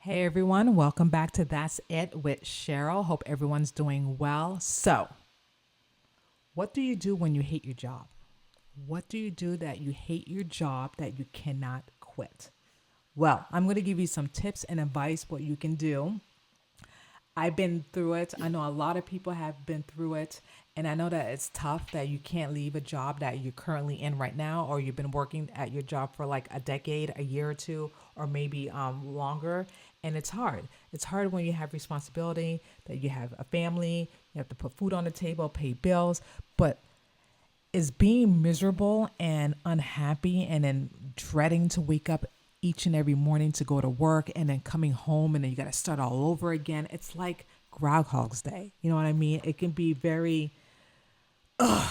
Hey everyone, welcome back to That's It with Cheryl. Hope everyone's doing well. So, what do you do when you hate your job? What do you do that you hate your job that you cannot quit? Well, I'm going to give you some tips and advice what you can do. I've been through it. I know a lot of people have been through it. And I know that it's tough that you can't leave a job that you're currently in right now, or you've been working at your job for like a decade, a year or two, or maybe longer. And it's hard. It's hard when you have responsibility, that you have a family, you have to put food on the table, pay bills. But is being miserable and unhappy and then dreading to wake up each and every morning to go to work and then coming home and then you got to start all over again. It's like Groundhog's Day. You know what I mean? It can be very, I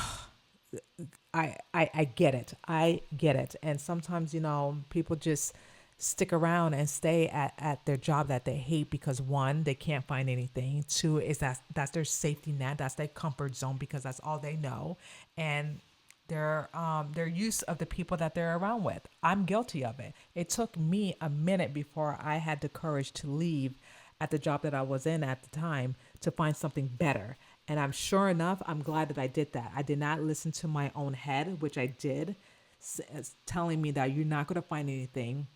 get it. I get it. And sometimes, people just stick around and stay at their job that they hate because one, they can't find anything. Two, is that's their safety net. That's their comfort zone because that's all they know. And their use of the people that they're around with. I'm guilty of it. It took me a minute before I had the courage to leave at the job that I was in at the time to find something better. And I'm sure enough, I'm glad that I did that. I did not listen to my own head, which I did, telling me that you're not going to find anything.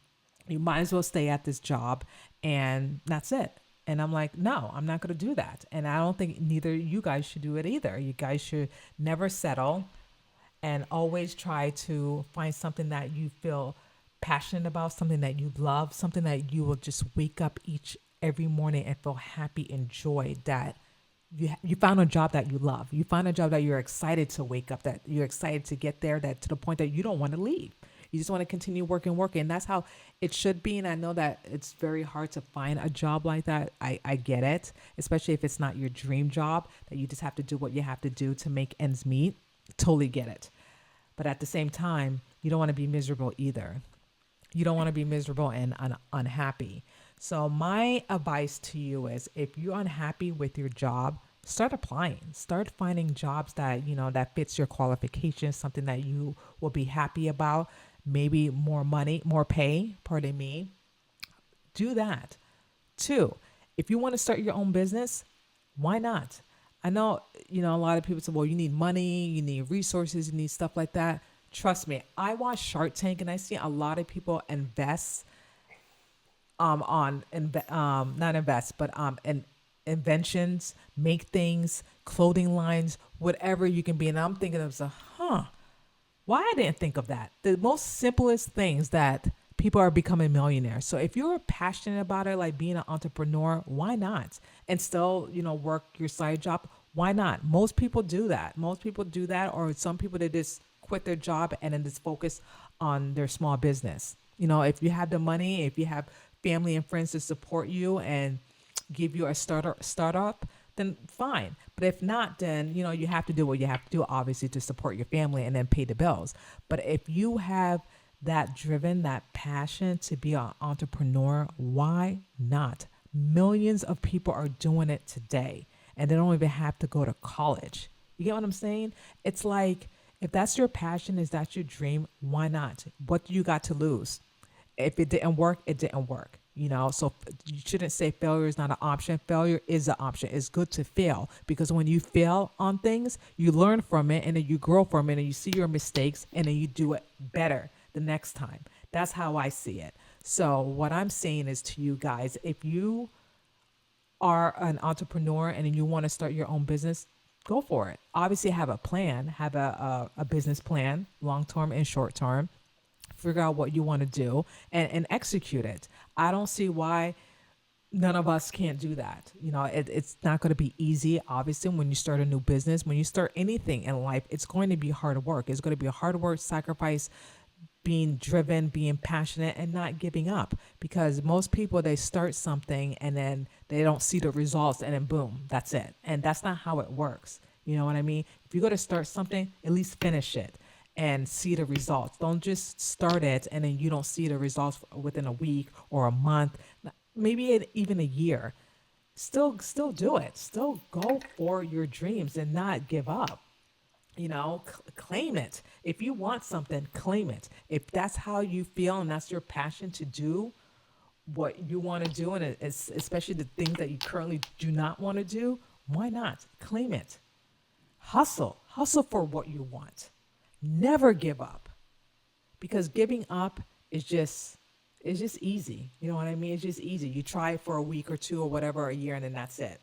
You might as well stay at this job and that's it. And I'm like, no, I'm not going to do that. And I don't think neither you guys should do it either. You guys should never settle and always try to find something that you feel passionate about, something that you love, something that you will just wake up each every morning and feel happy and joy that you found a job that you love. You found a job that you're excited to wake up, that you're excited to get there, that to the point that you don't want to leave. You just want to continue working. And that's how it should be. And I know that it's very hard to find a job like that. I get it, especially if it's not your dream job, that you just have to do what you have to do to make ends meet. Totally get it. But at the same time, you don't want to be miserable either. You don't want to be miserable and unhappy. So my advice to you is if you're unhappy with your job, start applying. Start finding jobs that, that fits your qualifications, something that you will be happy about, maybe more money, more pay, pardon me. Do that. Two, if you want to start your own business, why not? I know, a lot of people say, well, you need money, you need resources, you need stuff like that. Trust me, I watch Shark Tank and I see a lot of people invest not invest, but in inventions, make things, clothing lines, whatever you can be. And I'm thinking of, why I didn't think of that. The most simplest things that people are becoming millionaires. So if you're passionate about it, like being an entrepreneur, why not? And still, work your side job. Why not? Most people do that. Most people do that, or some people they just quit their job and then just focus on their small business. If you have the money, if you have family and friends to support you and give you a startup, then fine. But if not, then you have to do what you have to do, obviously, to support your family and then pay the bills. But if you have that passion to be an entrepreneur, why not? Millions of people are doing it today, and they don't even have to go to college. You get what I'm saying? It's like, if that's your passion, is that your dream, why not? What do you got to lose? If it didn't work, it didn't work. So you shouldn't say failure is not an option. Failure is an option. It's good to fail because when you fail on things, you learn from it and then you grow from it and you see your mistakes and then you do it better the next time. That's how I see it. So what I'm saying is to you guys, if you are an entrepreneur and you want to start your own business, go for it. Obviously have a plan, have a business plan, long term and short term. Figure out what you want to do and execute it. I don't see why none of us can't do that. It's not going to be easy. Obviously, when you start a new business, when you start anything in life, it's going to be hard work. It's going to be a hard work, sacrifice, being driven, being passionate, and not giving up. Because most people, they start something and then they don't see the results and then boom, that's it. And that's not how it works. You know what I mean? If you're going to start something, at least finish it and see the results. Don't just start it and then you don't see the results within a week or a month, maybe even a year. Still do it. Still go for your dreams and not give up. Claim it. If you want something, claim it. If that's how you feel and that's your passion to do, what you want to do, and especially the things that you currently do not want to do, why not claim it? Hustle for what you want. Never give up, because giving up is just it's just easy. You know what I mean? It's just easy. You try it for a week or two or whatever, a year, and then that's it.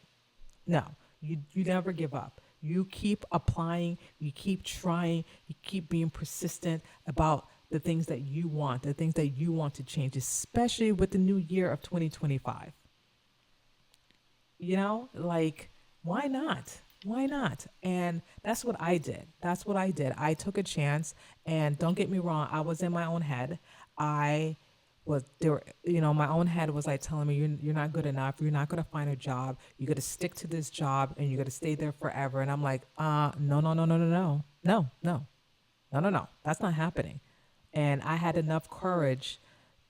No, you never give up. You keep applying, you keep trying, you keep being persistent about the things that you want, the things that you want to change, especially with the new year of 2025. Like, why not? Why not? And that's what I did. That's what I did. I took a chance, and don't get me wrong, I was in my own head. I was there, my own head was like telling me, you're not good enough. You're not going to find a job. You got to stick to this job and you got to stay there forever. And I'm like, no, no, no, no, no, no, no, no, no, no, no. That's not happening. And I had enough courage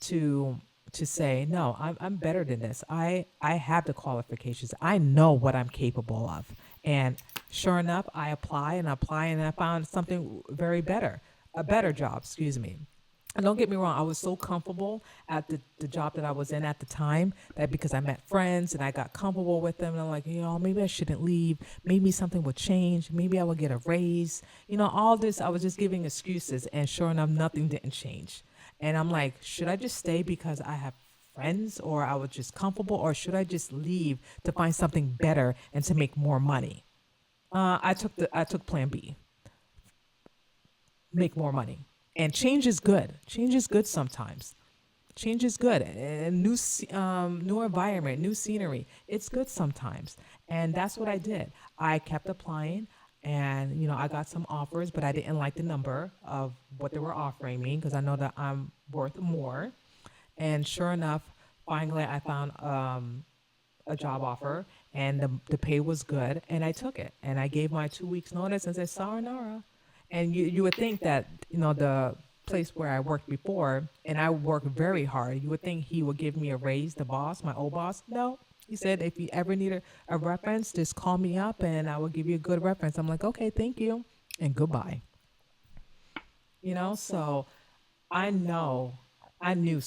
to say, no, I'm better than this. I have the qualifications. I know what I'm capable of. And sure enough, I apply and I found something very better, a better job, excuse me. And don't get me wrong, I was so comfortable at the job that I was in at the time, that because I met friends and I got comfortable with them, and I'm like, maybe I shouldn't leave. Maybe something will change. Maybe I will get a raise. All this, I was just giving excuses. And sure enough, nothing didn't change. And I'm like, should I just stay because I have friends, or I was just comfortable, or should I just leave to find something better and to make more money? I took plan B, make more money. And change is good. Change is good sometimes. Change is good. And new environment, new scenery. It's good sometimes. And that's what I did. I kept applying, and I got some offers, but I didn't like the number of what they were offering me, because I know that I'm worth more. And sure enough, finally I found a job offer, and the pay was good, and I took it, and I gave my 2 weeks notice and said sayonara. And you would think that the place where I worked before, and I worked very hard, you would think he would give me a raise, the boss, my old boss. No, he said, if you ever need a reference, just call me up and I will give you a good reference. I'm like, okay, thank you, and goodbye. So I know, I knew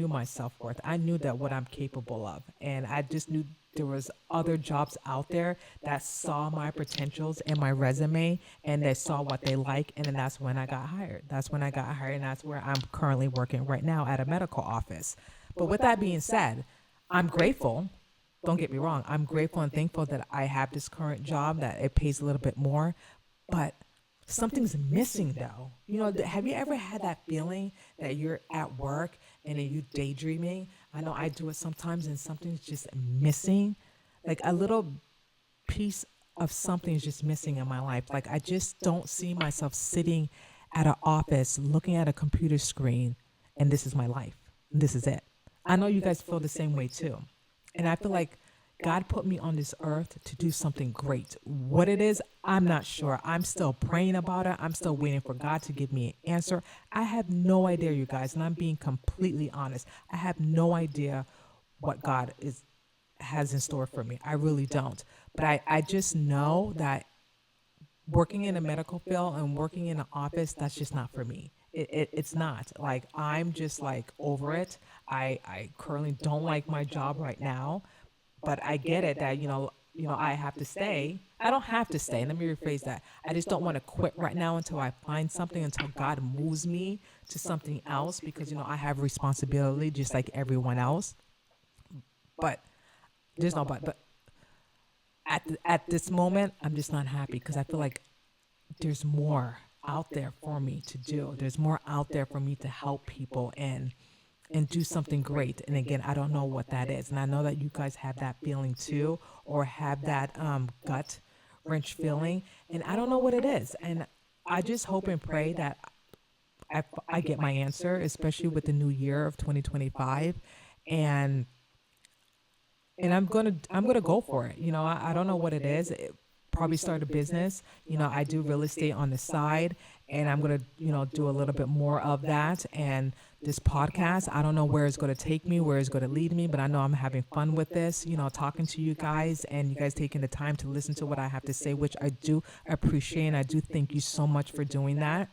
my self worth. I knew that what I'm capable of. And I just knew there was other jobs out there that saw my potentials and my resume, and they saw what they like. And then that's when I got hired. That's when I got hired. And that's where I'm currently working right now, at a medical office. But with that being said, I'm grateful. Don't get me wrong. I'm grateful and thankful that I have this current job, that it pays a little bit more. But something's missing, though. Have you ever had that feeling that you're at work and then you daydreaming? I know I do it sometimes, and something's just missing. Like a little piece of something is just missing in my life. Like I just don't see myself sitting at an office looking at a computer screen, and this is my life. And this is it. I know you guys feel the same way too. And I feel like God put me on this earth to do something great. What it is, I'm not sure. I'm still praying about it. I'm still waiting for God to give me an answer. I have no idea, you guys, and I'm being completely honest. I have no idea what God has in store for me. I really don't. But I just know that working in a medical field and working in an office, that's just not for me. It's not. Like, I'm just like over it. I currently don't like my job right now, but I get it that I have to stay. I don't have to stay. Let me rephrase that. I just don't want to quit right now until I find something, until God moves me to something else, because I have responsibility just like everyone else. But there's no but. But at this moment, I'm just not happy, because I feel like there's more out there for me to do. There's more out there for me to help people and do something great. And again, I don't know what that is. And I know that you guys have that feeling too, or have that gut wrench feeling. And I don't know what it is. And I just hope and pray that I get my answer, especially with the new year of 2025. And I'm gonna go for it. I don't know what it is. Probably start a business. I do real estate on the side, and I'm gonna do a little bit more of that. And this podcast, I don't know where it's gonna take me, where it's gonna lead me, but I know I'm having fun with this. Talking to you guys, and you guys taking the time to listen to what I have to say, which I do appreciate, and I do thank you so much for doing that.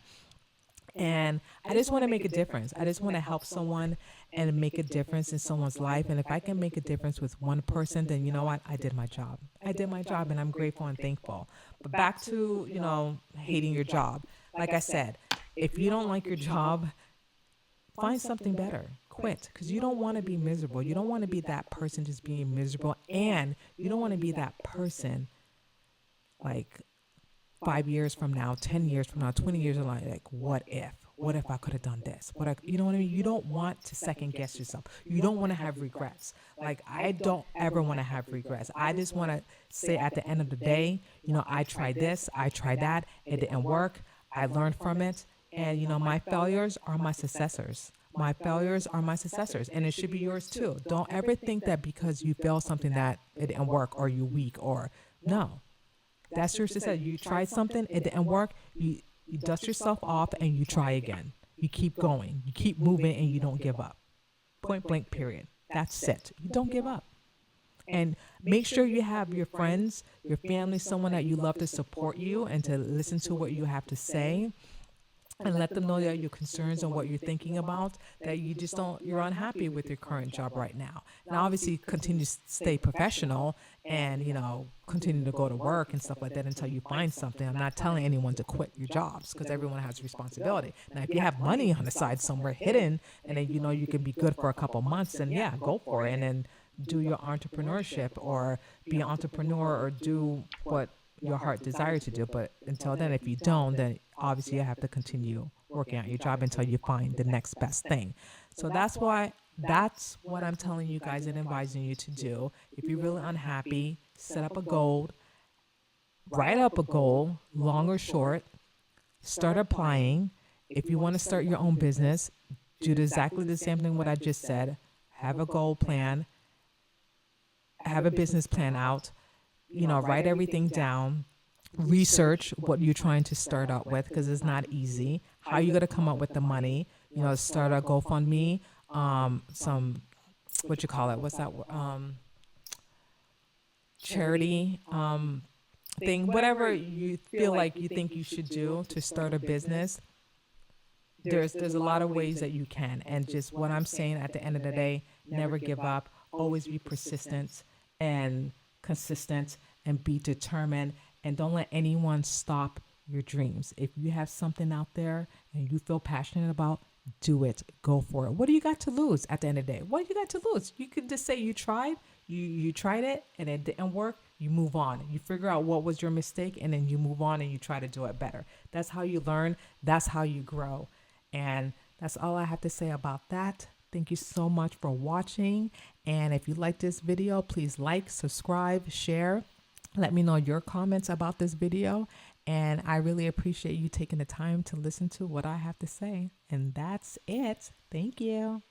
And I just want to make a difference. I just want to help someone. and make a difference in someone's life. And if I can make a difference with one person, then you know what? I did my job. I did my job, and I'm grateful and thankful. But back to, hating your job. Like I said, if you don't like your job, find something better. Quit, because you don't want to be miserable. You don't want to be that person just being miserable, and you don't want to be that person like 5 years from now, 10 years from now, 20 years from now, like, what if? What if I could have done this? You know what I mean? You don't want to second guess yourself. You don't want to have regrets. Like, I don't ever want to have regrets. I just want to say at the end of the day, I tried this, I tried that, it didn't work. I learned from it. And, my failures are my successors. My failures are my successors, and it should be yours too. Don't ever think that because you failed something that it didn't work, or you're weak, or no. That's your success. You tried something, it didn't work. You dust yourself off and you try again. You keep going. You keep moving, and you don't give up. Point blank, period. That's it. You don't give up. And make sure you have your friends, your family, someone that you love to support you and to listen to what you have to say. And let them know that your concerns and what you're thinking about, that you're unhappy with your current job right now. And obviously continue to stay professional and, continue to go to work and stuff like that until you find something. I'm not telling anyone to quit your jobs, because everyone has responsibility. Now, if you have money on the side somewhere hidden, and then, you can be good for a couple months, then yeah, go for it. And then do your entrepreneurship, or be an entrepreneur, or do what your heart desires to do. But until then, if you don't, then obviously you have to continue working at your job until you find the next best thing. So that's what I'm telling you guys and advising you to do. If you're really unhappy, set up a goal, write up a goal, long or short, start applying. If you want to start your own business, do exactly the same thing what I just said. Have a goal plan, have a business plan out, write everything down, research what you're trying to start out with, because it's not easy. How are you going to come up with the money? Start a GoFundMe, some, what you call it? What's that? Charity, thing, whatever you feel like you think you should do to start a business. There's a lot of ways that you can. And just what I'm saying at the end of the day, never give up, always be persistent and consistent, and be determined, and don't let anyone stop your dreams. If you have something out there and you feel passionate about, do it. Go for it. What do you got to lose at the end of the day? What do you got to lose? You could just say you tried. You tried it and it didn't work. You move on. You figure out what was your mistake, and then you move on and you try to do it better. That's how you learn. That's how you grow. And that's all I have to say about that. Thank you so much for watching. And if you like this video, please like, subscribe, share. Let me know your comments about this video. And I really appreciate you taking the time to listen to what I have to say. And that's it. Thank you.